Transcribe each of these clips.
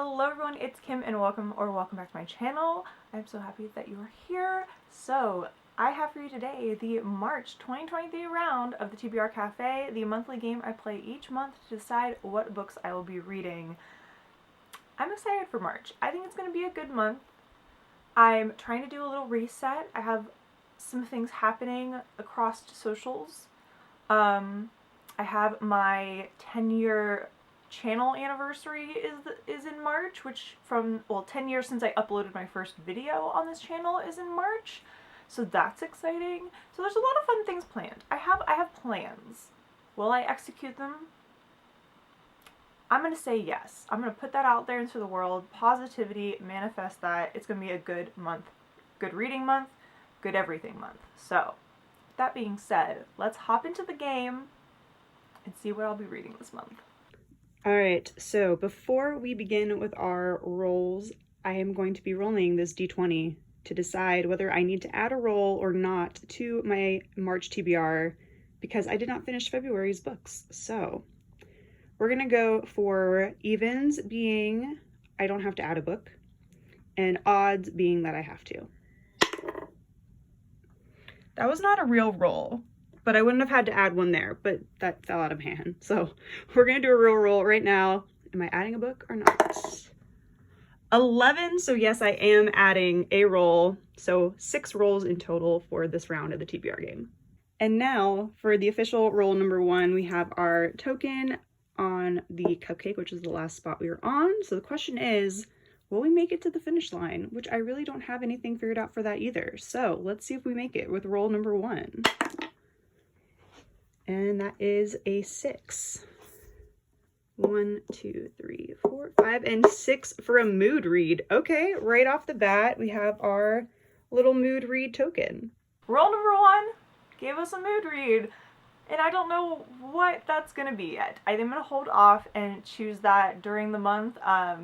Hello everyone, it's Kim and welcome back to my channel. I'm so happy that you are here. So I have for you today the March 2023 round of the TBR Cafe, the monthly game I play each month to decide what books I will be reading. I'm excited for March. I think it's going to be a good month. I'm trying to do a little reset. I have some things happening across socials. I have my 10-year channel anniversary is in March, which 10 years since I uploaded my first video on this channel is in March, so that's exciting. So there's a lot of fun things planned. I have plans. Will I execute them? I'm gonna say yes. I'm gonna put that out there into the world. Positivity, manifest that. It's gonna be a good month, good reading month, good everything month. So that being said, let's hop into the game and see what I'll be reading this month. Alright, so before we begin with our rolls, I am going to be rolling this d20 to decide whether I need to add a roll or not to my March TBR because I did not finish February's books. So we're going to go for evens being I don't have to add a book and odds being that I have to. That was not a real roll, but I wouldn't have had to add one there, but that fell out of hand. So we're gonna do a real roll right now. Am I adding a book or not? 11, so yes, I am adding a roll. So 6 rolls in total for this round of the TBR game. And now for the official roll number 1, we have our token on the cupcake, which is the last spot we were on. So the question is, will we make it to the finish line? Which I really don't have anything figured out for that either. So let's see if we make it with roll number 1. And that is a 6. 1, 2, 3, 4, 5, and 6 for a mood read. Okay, right off the bat, we have our little mood read token. Roll number 1 gave us a mood read, and I don't know what that's gonna be yet. I'm gonna hold off and choose that during the month. I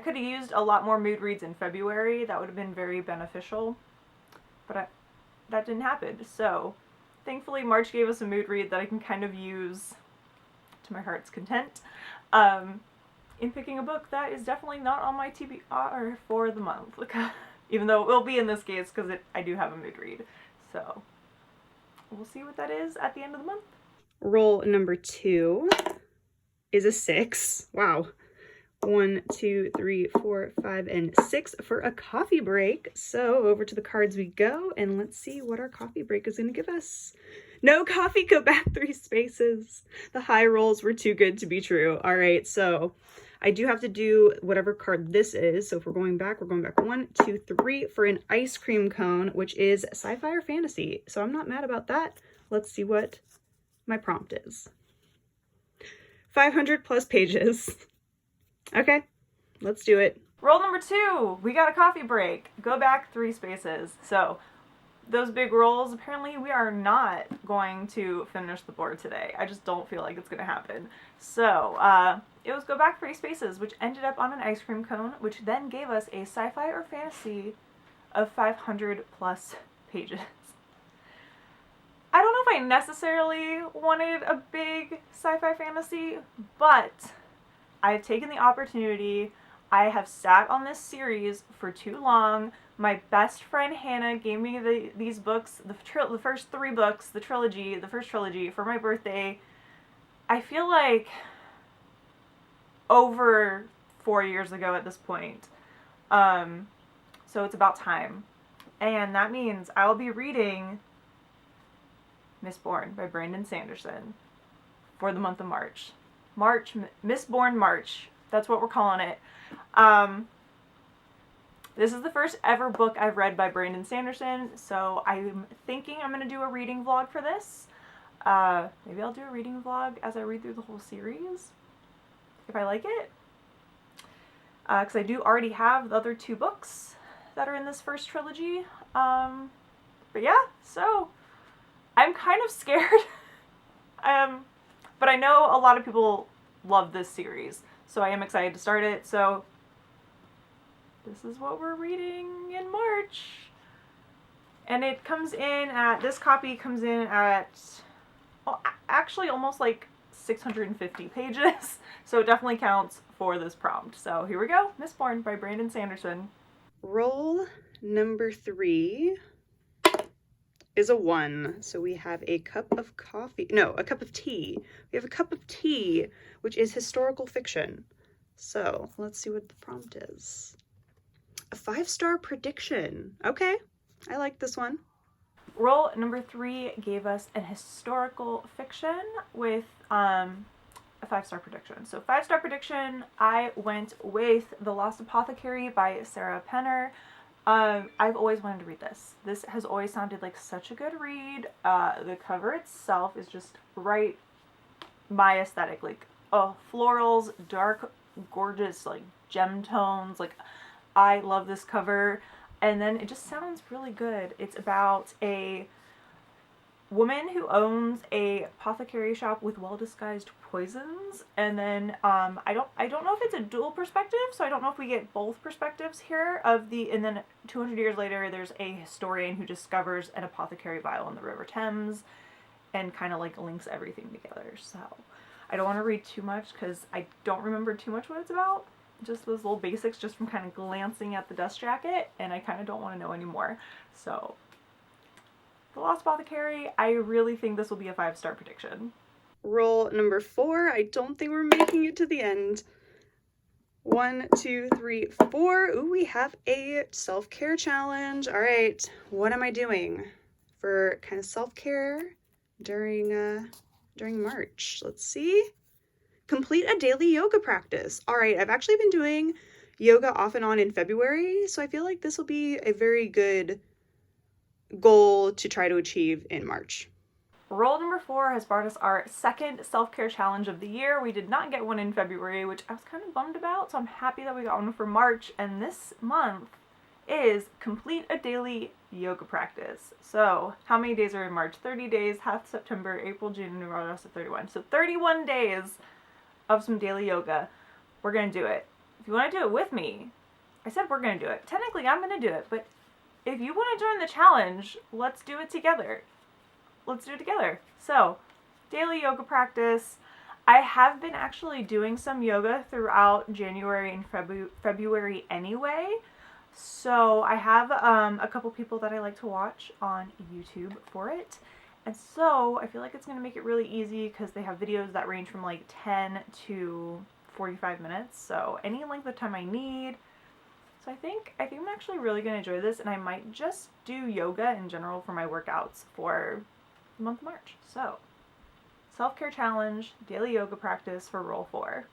could have used a lot more mood reads in February. That would have been very beneficial, but that didn't happen. So thankfully, March gave us a mood read that I can kind of use to my heart's content in picking a book that is definitely not on my TBR for the month, even though it will be in this case because I do have a mood read. So we'll see what that is at the end of the month. Roll number 2 is a 6. Wow. 1, 2, 3, 4, 5, and 6 for a coffee break. So over to the cards we go, and let's see what our coffee break is going to give us. No coffee, go back 3 spaces. The high rolls were too good to be true. All right, so I do have to do whatever card this is. So if we're going back 1, 2, 3 for an ice cream cone, which is sci-fi or fantasy. So I'm not mad about that. Let's see what my prompt is. 500 plus pages. Okay, let's do it. Roll number 2, we got a coffee break. Go back 3 spaces. So those big rolls, apparently we are not going to finish the board today. I just don't feel like it's gonna happen. So it was go back 3 spaces, which ended up on an ice cream cone, which then gave us a sci-fi or fantasy of 500 plus pages. I don't know if I necessarily wanted a big sci-fi fantasy, but I've taken the opportunity. I have sat on this series for too long. My best friend Hannah gave me these books, the first 3 books, the first trilogy for my birthday. I feel like over 4 years ago at this point. So it's about time. And that means I will be reading Mistborn by Brandon Sanderson for the month of March. Mistborn March. That's what we're calling it. This is the first ever book I've read by Brandon Sanderson, so I'm thinking I'm going to do a reading vlog for this. Maybe I'll do a reading vlog as I read through the whole series, if I like it. Because I do already have the other 2 books that are in this first trilogy. But yeah, so I'm kind of scared. But I know a lot of people love this series, so I am excited to start it. So this is what we're reading in March. And it comes in at, this copy comes in at, well, actually almost like 650 pages, so it definitely counts for this prompt. So here we go. Mistborn by Brandon Sanderson. Roll number 3 is a 1. So we have a cup of coffee. No, a cup of tea. We have a cup of tea, which is historical fiction. So let's see what the prompt is. A 5-star prediction. Okay, I like this one. Roll number 3 gave us an historical fiction with a 5-star prediction. So 5-star prediction, I went with The Lost Apothecary by Sarah Penner. I've always wanted to read this. This has always sounded like such a good read. The cover itself is just right my aesthetic. Like, florals, dark, gorgeous, like gem tones. Like, I love this cover. And then it just sounds really good. It's about a woman who owns a apothecary shop with well-disguised poisons, and then I don't know if it's a dual perspective, so I don't know if we get both perspectives here of the, and then 200 years later there's a historian who discovers an apothecary vial in the River Thames and kind of like links everything together. So I don't want to read too much because I don't remember too much what it's about, just those little basics just from kind of glancing at the dust jacket, and I kind of don't want to know anymore. So The Lost Apothecary, I really think this will be a 5-star prediction. Roll number 4. I don't think we're making it to the end. 1, 2, 3, 4. Ooh, we have a self-care challenge. All right, what am I doing for kind of self-care during March? Let's see. Complete a daily yoga practice. All right, I've actually been doing yoga off and on in February, so I feel like this will be a very good goal to try to achieve in March. Roll number 4 has brought us our second self-care challenge of the year. We did not get one in February, which I was kind of bummed about, so I'm happy that we got one for March, and this month is complete a daily yoga practice. So how many days are in March? 30 days, half September, April, June, and August of 31. So 31 days of some daily yoga. We're going to do it. If you want to do it with me, I said we're going to do it. Technically, I'm going to do it, but if you want to join the challenge, let's do it together. Let's do it together. So, daily yoga practice. I have been actually doing some yoga throughout January and February anyway. So, I have a couple people that I like to watch on YouTube for it. And so, I feel like it's going to make it really easy because they have videos that range from like 10 to 45 minutes. So, any length of time I need. So I think I'm actually really going to enjoy this, and I might just do yoga in general for my workouts for the month of March. So, self-care challenge, daily yoga practice for roll 4.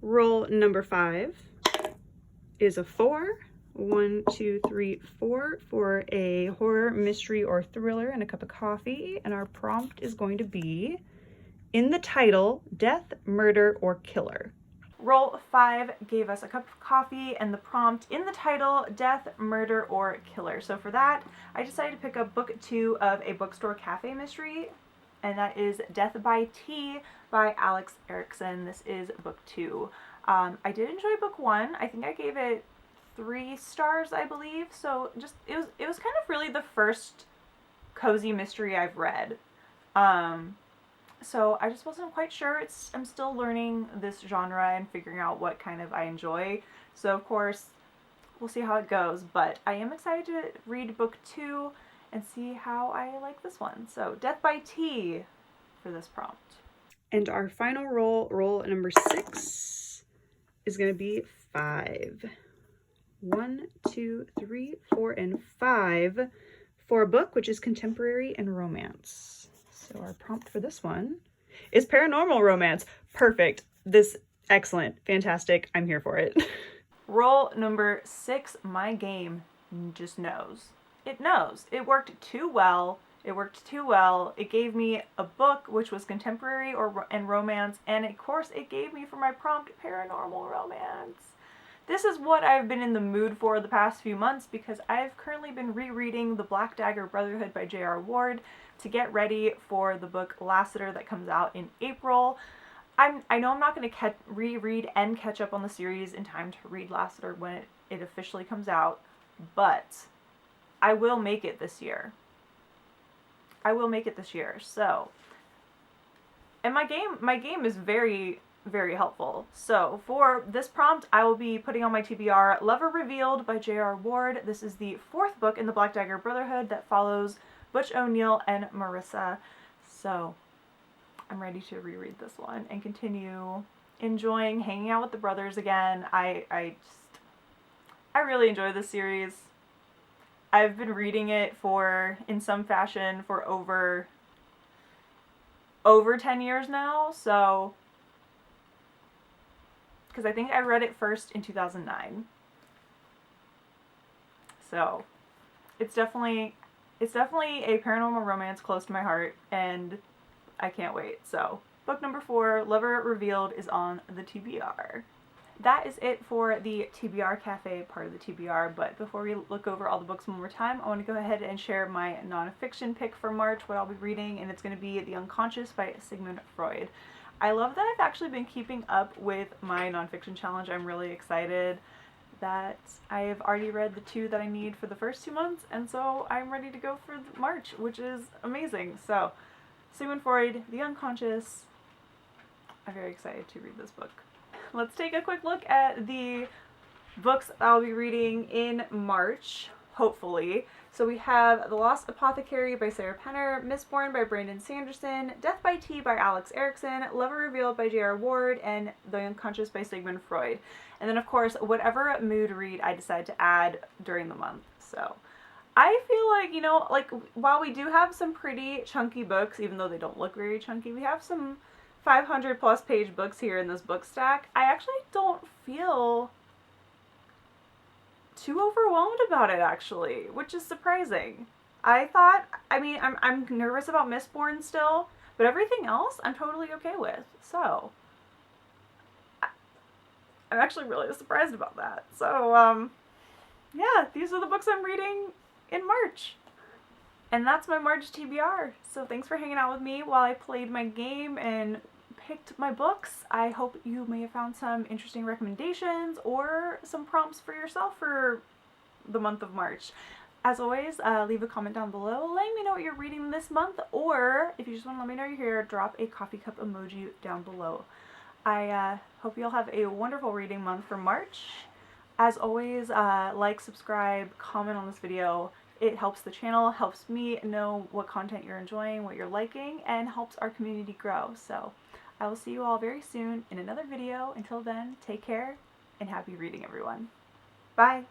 Roll number 5 is a 4. 1, 2, 3, 4 for a horror, mystery, or thriller and a cup of coffee. And our prompt is going to be, in the title, death, murder, or killer. Roll 5 gave us a cup of coffee and the prompt, in the title, death, murder, or killer. So for that, I decided to pick up book 2 of a bookstore cafe mystery, and that is Death by Tea by Alex Erickson. This is book 2. I did enjoy book 1. I think I gave it 3 stars, I believe. So just it was kind of really the first cozy mystery I've read. So I just wasn't quite sure. I'm still learning this genre and figuring out what kind of I enjoy. So of course, we'll see how it goes. But I am excited to read book 2 and see how I like this one. So Death by Tea for this prompt. And our final roll number 6, is going to be 5. 1, 2, 3, 4, and 5 for a book which is contemporary and romance. So our prompt for this one is paranormal romance. Perfect. This, excellent. Fantastic. I'm here for it. Roll number 6, my game just knows. It knows. It worked too well. It gave me a book which was contemporary and romance, and of course it gave me for my prompt paranormal romance. This is what I've been in the mood for the past few months because I've currently been rereading The Black Dagger Brotherhood by J.R. Ward to get ready for the book Lassiter that comes out in April. I know I'm not going to reread and catch up on the series in time to read Lassiter when it officially comes out, but I will make it this year. So And my game is very, very helpful. So for this prompt, I will be putting on my TBR Lover Revealed by J.R. Ward. This is the 4th book in the Black Dagger Brotherhood that follows Butch O'Neill and Marissa. So I'm ready to reread this one and continue enjoying hanging out with the brothers again. I really enjoy this series. I've been reading it in some fashion for over 10 years now, so, because I think I read it first in 2009. So, it's definitely a paranormal romance close to my heart, and I can't wait. So, book number 4, Lover Revealed, is on the TBR. That is it for the TBR Cafe part of the TBR, but before we look over all the books one more time, I want to go ahead and share my nonfiction pick for March, what I'll be reading, and it's going to be The Unconscious by Sigmund Freud. I love that I've actually been keeping up with my nonfiction challenge. I'm really excited that I have already read the 2 that I need for the first 2 months, and so I'm ready to go for March, which is amazing. So, Sigmund Freud, The Unconscious. I'm very excited to read this book. Let's take a quick look at the books I'll be reading in March, hopefully. So we have The Lost Apothecary by Sarah Penner, Mistborn by Brandon Sanderson, Death by Tea by Alex Erickson, Lover Revealed by J.R. Ward, and The Unconscious by Sigmund Freud. And then, of course, whatever mood read I decide to add during the month. So I feel like, while we do have some pretty chunky books, even though they don't look very chunky, we have some 500 plus page books here in this book stack. I actually don't feel too overwhelmed about it, actually, which is surprising. I'm nervous about Mistborn still, but everything else I'm totally okay with. So I'm actually really surprised about that. So yeah, these are the books I'm reading in March. And that's my March TBR. So thanks for hanging out with me while I played my game and picked my books. I hope you may have found some interesting recommendations or some prompts for yourself for the month of March. As always, leave a comment down below letting me know what you're reading this month, or if you just want to let me know you're here, drop a coffee cup emoji down below. I hope you'll have a wonderful reading month for March. As always, like, subscribe, comment on this video. It helps the channel, helps me know what content you're enjoying, what you're liking, and helps our community grow. So I will see you all very soon in another video. Until then, take care and happy reading, everyone. Bye!